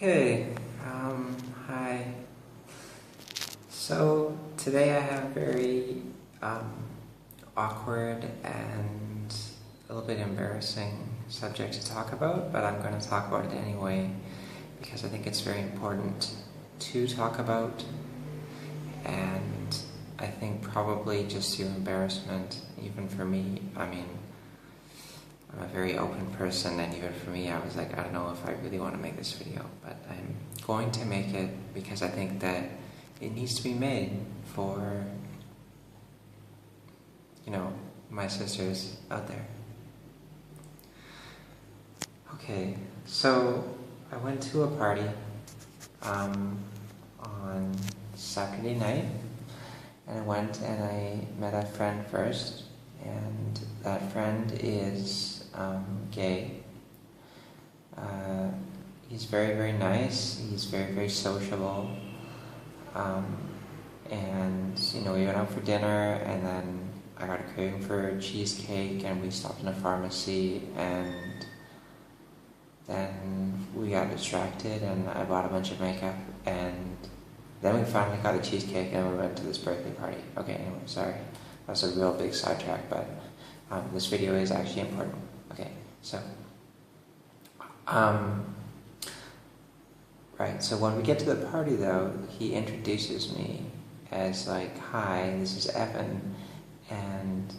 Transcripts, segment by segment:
Okay, hi. So today I have a very awkward and a little bit embarrassing subject to talk about, but I'm going to talk about it anyway because I think it's very important to talk about, and I think probably just through embarrassment, even for me, I'm a very open person, and even for me, I was like, I don't know if I really want to make this video, but I'm going to make it because I think that it needs to be made for, my sisters out there. Okay, so I went to a party on Saturday night, and I went and I met a friend first, and that friend is gay. He's very, very nice. He's very, very sociable. And we went out for dinner, and then I got a craving for cheesecake, and we stopped in a pharmacy, and then we got distracted, and I bought a bunch of makeup, and then we finally got the cheesecake, and we went to this birthday party. Okay, anyway, sorry. That was a real big sidetrack, but this video is actually important. Okay, so right, so when we get to the party though, he introduces me as like, hi, this is Evan, and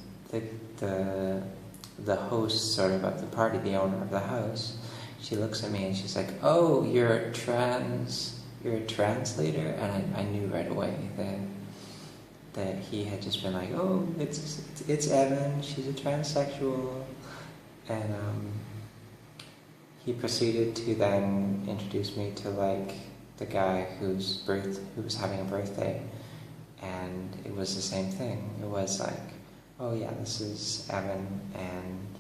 the host sort of the party, the owner of the house, she looks at me and she's like, oh, you're a translator? And I knew right away that he had just been like, oh, it's Evan, she's a transsexual. And he proceeded to then introduce me to like the guy who was having a birthday, and it was the same thing. It was like, oh yeah, this is Evan, and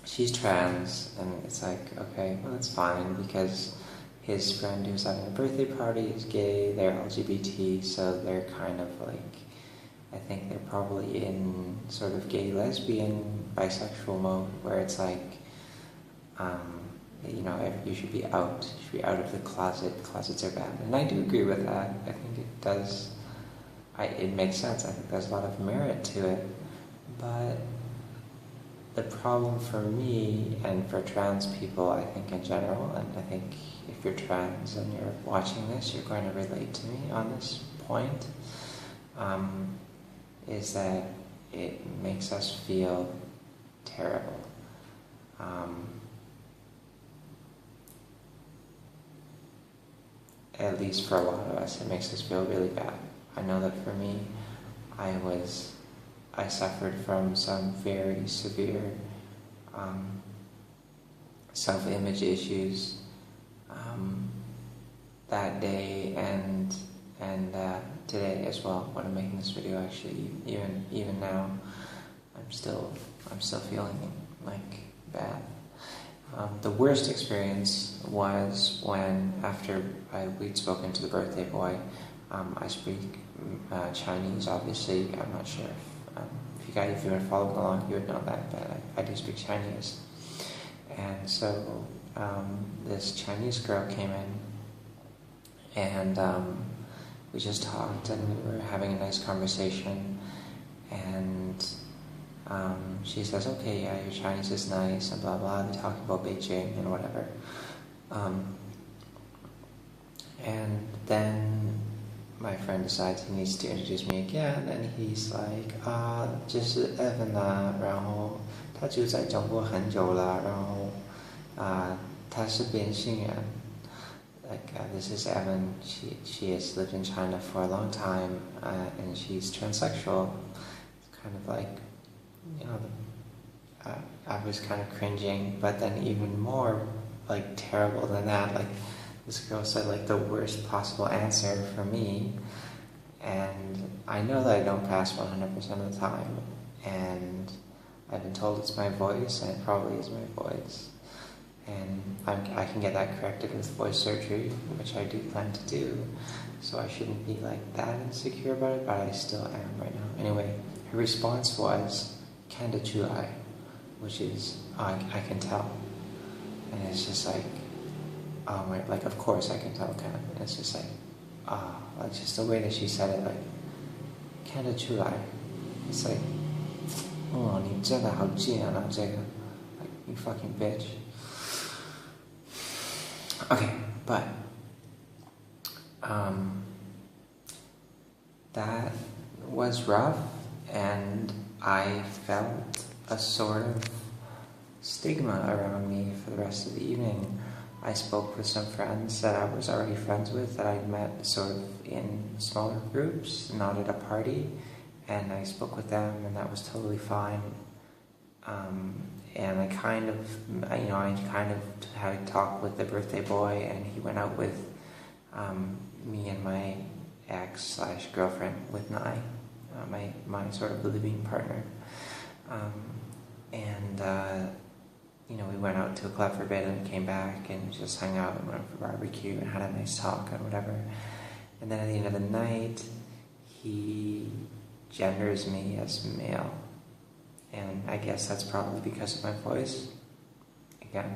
she's trans, and it's like, okay, well, that's fine, because his friend who's having a birthday party is gay, they're LGBT, so they're kind of like, I think they're probably in sort of gay, lesbian, bisexual mode, where it's like, you should be out. You should be out of the closet. Closets are bad. And I do agree with that. I think it does, it makes sense. I think there's a lot of merit to it. But the problem for me, and for trans people, I think in general, and I think if you're trans and you're watching this, you're going to relate to me on this point, is that it makes us feel terrible. At least for a lot of us, it makes us feel really bad. I know that for me, I suffered from some very severe self-image issues that day and today as well. When I'm making this video, actually, even now, I'm still feeling like bad. The worst experience was when, after we'd spoken to the birthday boy, I speak Chinese, obviously. I'm not sure if you were following along, you would know that, but I do speak Chinese. And so this Chinese girl came in, and we just talked, and we were having a nice conversation, and she says, okay, yeah, your Chinese is nice, and blah, blah. They talk about Beijing and whatever. And then my friend decides he needs to introduce me again, and he's like, 这是 Evan 啊，然后他就在中国很久了，然后他是变性人。Like, this is Evan, she has lived in China for a long time, and she's transsexual. It's kind of like, I was kind of cringing, but then even more like terrible than that, like this girl said like the worst possible answer for me, and I know that I don't pass 100% of the time, and I've been told it's my voice, and it probably is my voice, and I can get that corrected with voice surgery, which I do plan to do, so I shouldn't be like that insecure about it, but I still am right now. Anyway, her response was, 看得出来, which is, I can tell. And it's just like, oh my, like, of course I can tell kind of. And it's just like, like just the way that she said it, like, 看得出来. It's like, oh, 你真的好贱啊, like, you fucking bitch. Okay, but, that was rough, and I felt a sort of stigma around me for the rest of the evening. I spoke with some friends that I was already friends with, that I'd met sort of in smaller groups, not at a party, and I spoke with them, and that was totally fine. And I kind of had a talk with the birthday boy, and he went out with me and my ex/girlfriend, with Nai, my sort of living partner. We went out to a club for a bit and came back and just hung out and went for barbecue and had a nice talk and whatever. And then at the end of the night, he genders me as male. And I guess that's probably because of my voice. Again,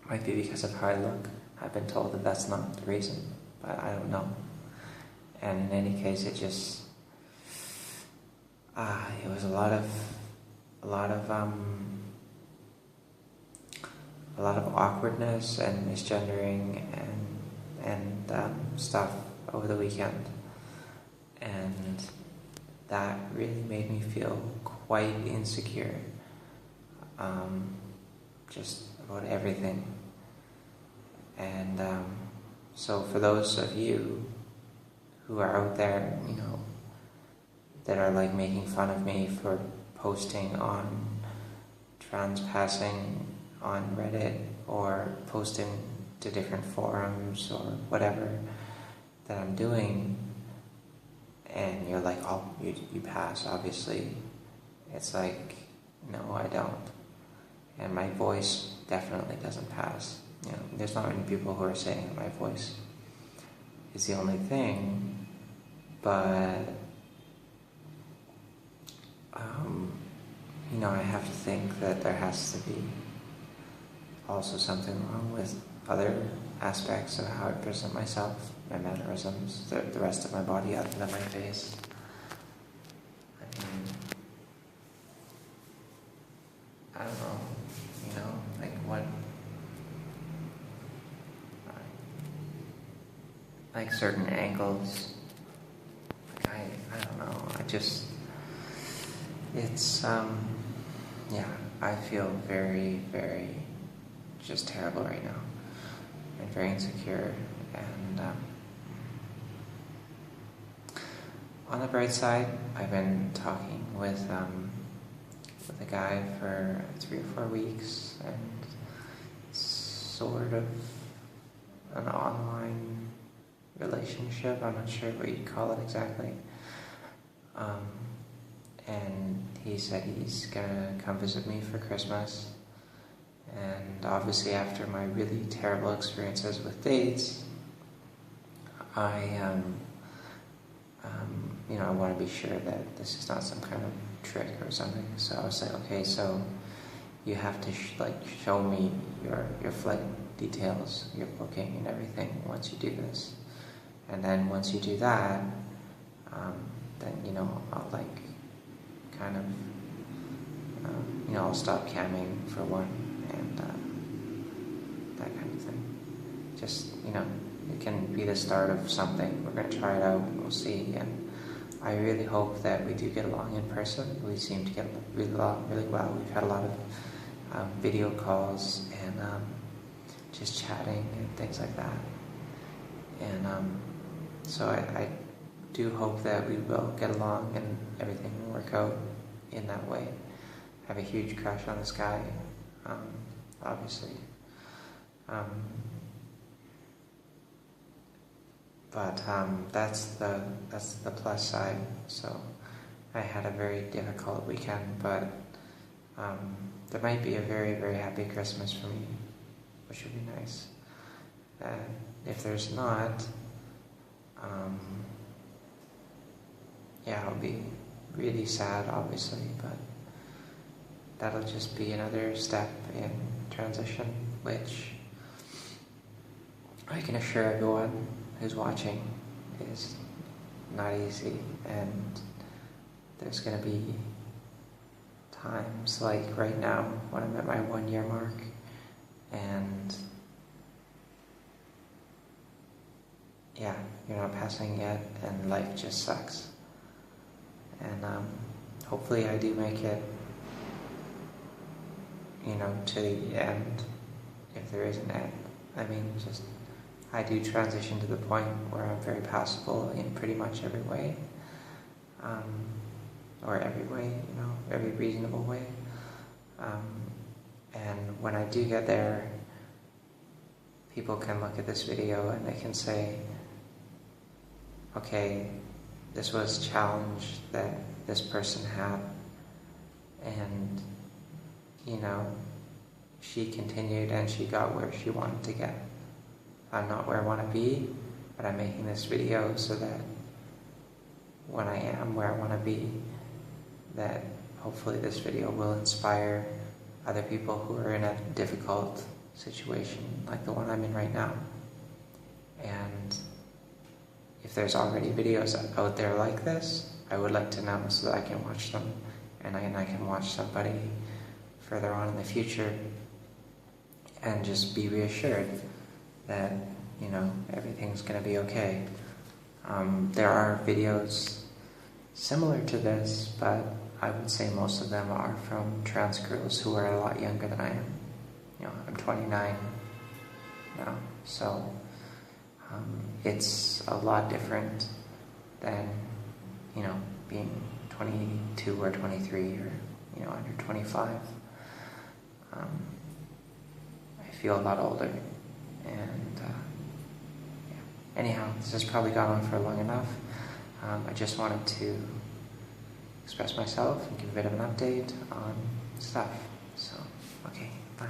might be because of how I look. I've been told that that's not the reason, but I don't know. And in any case, it just, it was a lot of awkwardness and misgendering and stuff over the weekend, and that really made me feel quite insecure, just about everything. And so for those of you who are out there, that are like making fun of me for posting on trans passing on Reddit, or posting to different forums or whatever that I'm doing, and you're like, oh, you pass, obviously. It's like, no, I don't. And my voice definitely doesn't pass. There's not many people who are saying that my voice is the only thing, but I have to think that there has to be also something wrong with other aspects of how I present myself, my mannerisms, the rest of my body other than my face. I don't know, like what, like certain angles, like I don't know, it's, I feel very, very just terrible right now, and very insecure, and on the bright side, I've been talking with a guy for 3 or 4 weeks, and sort of an online relationship. I'm not sure what you'd call it exactly. And he said he's gonna come visit me for Christmas. And obviously after my really terrible experiences with dates, I want to be sure that this is not some kind of trick or something. So I was like, okay, so you have to show me your flight details, your booking and everything once you do this. And then once you do that, then I'll I'll stop camming for one, and that kind of thing. Just it can be the start of something. We're going to try it out, we'll see. And I really hope that we do get along in person. We seem to get really well. We've had a lot of video calls and just chatting and things like that. And so I do hope that we will get along and everything will work out in that way. I have a huge crush on this guy, obviously. But that's the plus side. So I had a very difficult weekend, but there might be a very, very happy Christmas for me, which would be nice. If there's not, I'll be really sad, obviously, but that'll just be another step in transition, which I can assure everyone who's watching is not easy, and there's going to be times like right now when I'm at my 1 year mark and yeah, you're not passing yet and life just sucks. And hopefully I do make it, to the end, if there is an end. I mean, I do transition to the point where I'm very passable in pretty much every way. Or every way, every reasonable way. And when I do get there, people can look at this video and they can say, okay, this was a challenge that this person had, and she continued and she got where she wanted to get. I'm not where I want to be, but I'm making this video so that when I am where I want to be, that hopefully this video will inspire other people who are in a difficult situation like the one I'm in right now. And if there's already videos out there like this, I would like to know so that I can watch them, and I can watch somebody further on in the future and just be reassured that, everything's going to be okay. There are videos similar to this, but I would say most of them are from trans girls who are a lot younger than I am. I'm 29 now, so it's a lot different than, being 22 or 23 or, under 25. I feel a lot older, and anyhow, this has probably gone on for long enough. I just wanted to express myself and give a bit of an update on stuff. So, okay, bye.